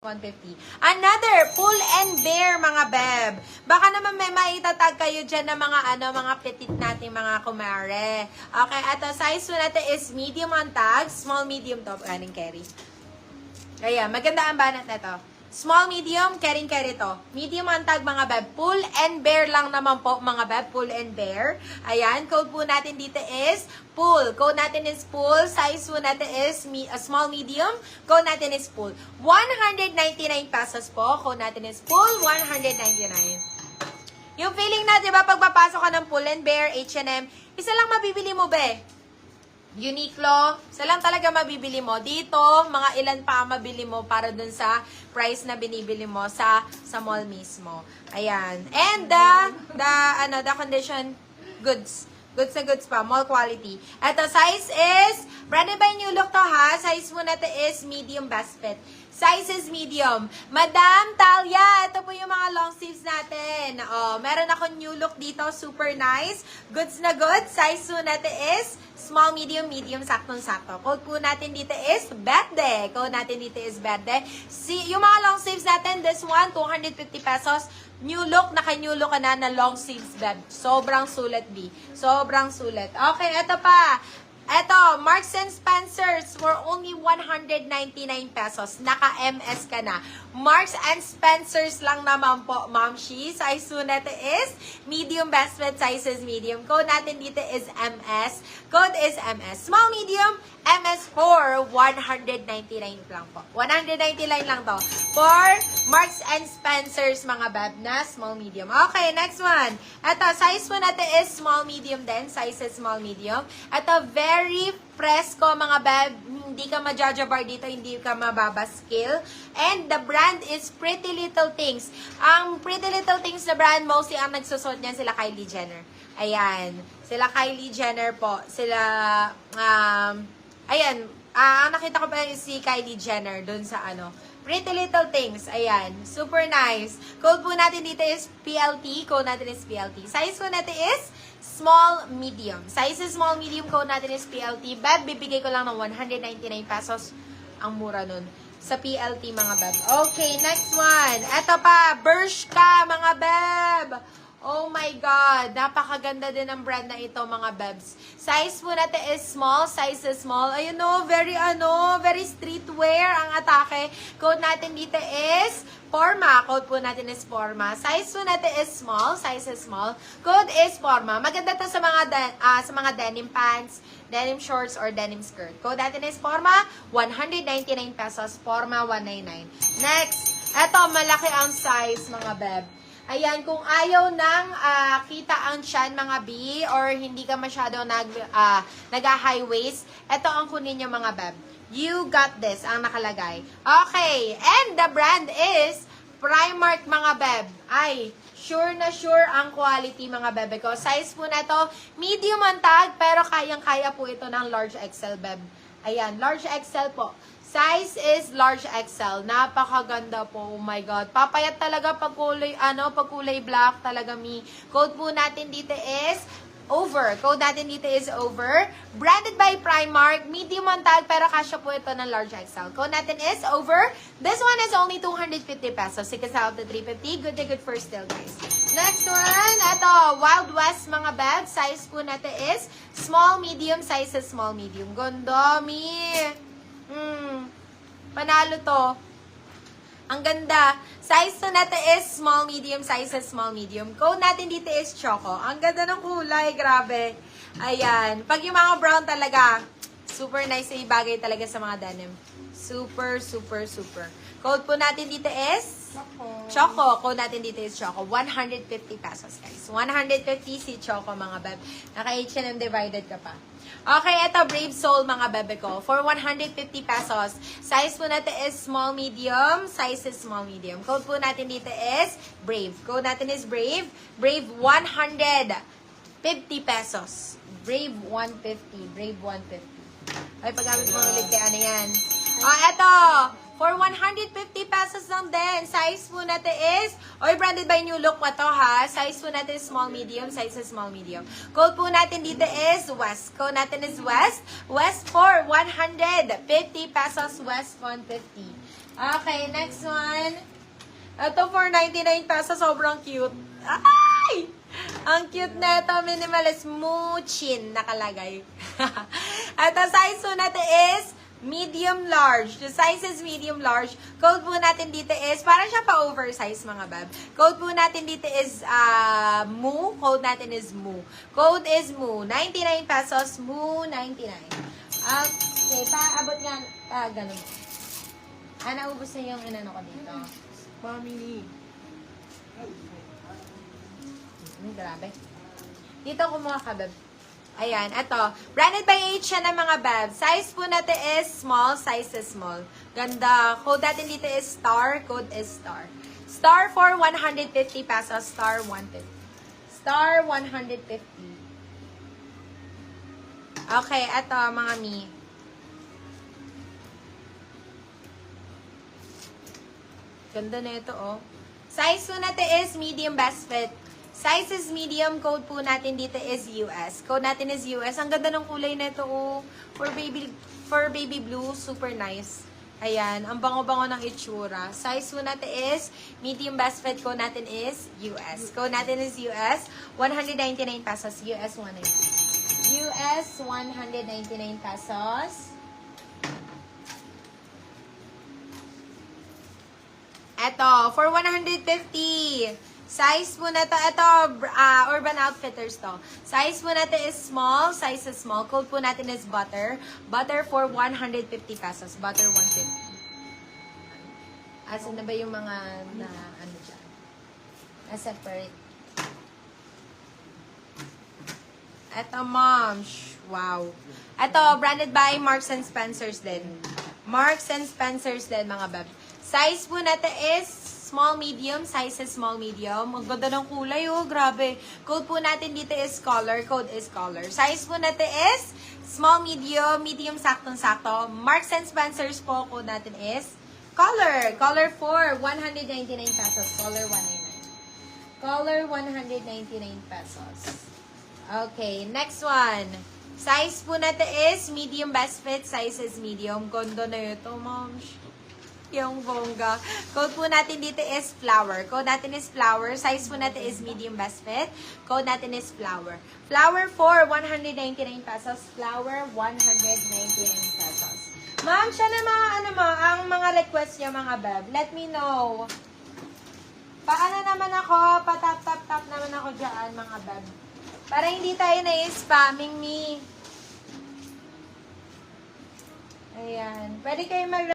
150. Another, Pull and Bear, mga beb. Baka naman may maitatag kayo dyan na mga petit nating mga kumare. Okay, ito, size po natin is medium on tag, small, medium top, kaning carry. Ayan, maganda ang banat na ito. Small, medium, carry to. Medium ang tag, mga beb. Pull and Bear lang naman po, mga beb. Pull and Bear. Ayan, code po natin dito is Pull. Code natin is Pull. Size po natin is small, medium. Code natin is Pull. 199 pesos po. Code natin is Pull. 199. Yung feeling na, di ba, pagpapasok ka ng Pull and Bear, H&M, isa lang mabibili mo, be. Uniqlo, isa lang talaga mabibili mo. Dito, mga ilan pa ang mabili mo para dun sa price na binibili mo sa mall mismo. Ayan. And the condition, goods. Goods na goods pa. Mall quality. Ito, size is, branded by New Look to ha. Size mo natin is medium best fit. Size is medium. Madam Talia, ito po yung mga long sleeves natin. Oh, meron ako New Look dito. Super nice. Goods na goods. Size po natin is small, medium, medium, saktong-sakto. Code po natin dito is Berde. Code natin dito is Berde. Yung mga long sleeves natin, this one, 250 pesos. New Look, naka-New Look ka na long sleeves, bed. Sobrang sulit, B. Sobrang sulit. Okay, ito pa. Eto, Marks and Spencer's for only 199 pesos. Naka-MS ka na. Marks and Spencer's lang naman po, Ma'am Shi. Size po natin is medium, best fit size is medium. Code natin dito is MS. Code is MS. Small, medium, MS for 199 lang po. 199 lang to. For Marks and Spencer's, mga bab na small, medium. Okay, next one. Eto, size po natin is small, medium din. Size is small, medium. Eto, very fresco, mga bab. Hindi ka majajabar dito, hindi ka mababaskill. And the brand is Pretty Little Things. Ang Pretty Little Things na brand, mostly ang nagsusot niyan sila Kylie Jenner. Ayan. Sila Kylie Jenner po. Sila, ayan. Ang nakita ko pa is si Kylie Jenner dun sa Pretty Little Things. Ayan. Super nice. Code po natin dito is PLT. Code natin is PLT. Size po natin is small, medium. Size is small, medium. Code natin is PLT. Beb, bibigay ko lang ng 199 pesos. Ang mura nun. Sa PLT, mga beb. Okay, next one. Eto pa. Bershka, mga beb. Oh my God. Napakaganda din ang brand na ito, mga bebs. Size po natin is small. Size is small. Ayun o, very streetwear ang atake. Code natin dito is Forma. Code po natin is Forma. Size po natin is small. Size is small. Code is Forma. Maganda to sa mga denim pants, denim shorts, or denim skirt. Code natin is Forma. 199 pesos. Forma, 199. Next. Eto, malaki ang size, mga beb. Ayan, kung ayaw nang kita ang tiyan, mga B, or hindi ka masyado nag-high waist, ito ang kunin nyo, mga beb. You got this, ang nakalagay. Okay, and the brand is Primark, mga beb. Ay, sure na sure ang quality, mga bebe ko. Size po na to, medium ang tag, pero kayang-kaya po ito ng large XL, beb. Ayan, large XL po. Size is large XL. Napakaganda po. Oh my God. Papayat talaga pag kulay black talaga, mi. Code po natin dito is over. Code natin dito is over. Branded by Primark. Medium on tag, pero kasya po ito ng large XL. Code natin is over. This one is only 250 pesos. Sige sa out to 350. Good to good for still, guys. Next one. Ito, Wild West, mga bag. Size po natin is small, medium. Size is small, medium. Gondo, mi. Panalo to. Ang ganda. Size to natin is small, medium. Size is small, medium. Code natin dito is Choco. Ang ganda ng kulay. Grabe. Ayan. Pag yung mga brown talaga, super nice. Ibagay talaga sa mga denim. Super, super, super. Code po natin dito is Choco. Code natin dito is Choco. 150 pesos, guys. 150 si Choco, mga beb. Naka-H&M divided ka pa. Okay, ito Brave Soul, mga bebe ko. For 150 pesos. Size po natin is small, medium. Size is small, medium. Code po natin dito is Brave. Code natin is Brave. Brave 150 pesos. Brave 150. Brave 150. Ay, pag-gamit mo ulit kay ano yan. Eto. For 150 pesos lang din. Size po natin is, branded by New Look pa to, ha. Size po natin is small, medium. Size is small, medium. Code po natin dito is West. Code natin is West. West for 150 pesos. West 150. Okay, next one. Ito for 99 pesos, sobrang cute. Ay! Ang cute na ito, minimalist Muchin nakalagay. At ang size po natin is medium large. The size is medium large. Code po natin dito is, parang siya pa oversize mga bab. Code po natin dito is MU. Code natin is MU. Code is MU. 99 pesos, MU 99. Okay, paabot nga, ganun. Naubos na yung inano ko dito. Family. Grabe. Dito kumuha ka, bab. Ayan, ito. Branded by H siya ng mga bab. Size po natin is small. Size is small. Ganda. Code natin dito is star. Code is star. Star for 150 pesos. Star 150. Star 150. Okay, ito mga mi. Ganda na ito, oh. Size po natin is medium best fit. Size is medium. Code po natin dito is US. Code natin is US. Ang ganda ng kulay na ito, oh. For baby blue, super nice. Ayan, ang bango-bango ng itsura. Size po natin is medium best fit. Code natin is US. Code natin is US. 199 pesos. US 199. US 199 pesos. Eto, for 150. Size po na to, ito, Urban Outfitters to. Size po natin is small. Size is small. Code po natin is butter. Butter for 150 pesos. Butter 150. Asan na ba yung mga na, ano dyan? Na-separate. Ito, mom. Wow. Ito, branded by Marks and Spencer's din. Marks and Spencer's din, mga bab. Size po natin is small, medium. Size is small, medium. Ang ganda ng kulay, oh. Grabe. Code po natin dito is color. Code is color. Size po natin is small, medium. Medium, saktong-sakto. Marks and Spencer's po. Code natin is color. Color for 199 pesos. Color 199. Color 199 pesos. Okay, next one. Size po natin is medium best fit. Size is medium. Ganda na ito, mom. Yung bongga. Code po natin dito is flower. Code natin is flower. Size po natin is medium best fit. Code natin is flower. Flower for 199 pesos. Flower 199 pesos. Ma'am, siya na mga ano mo, ang mga request niya mga beb. Let me know. Paano naman ako, patap-tap-tap naman ako dyan mga beb. Para hindi tayo na-spamming me. Ayan. Pwede kayo mag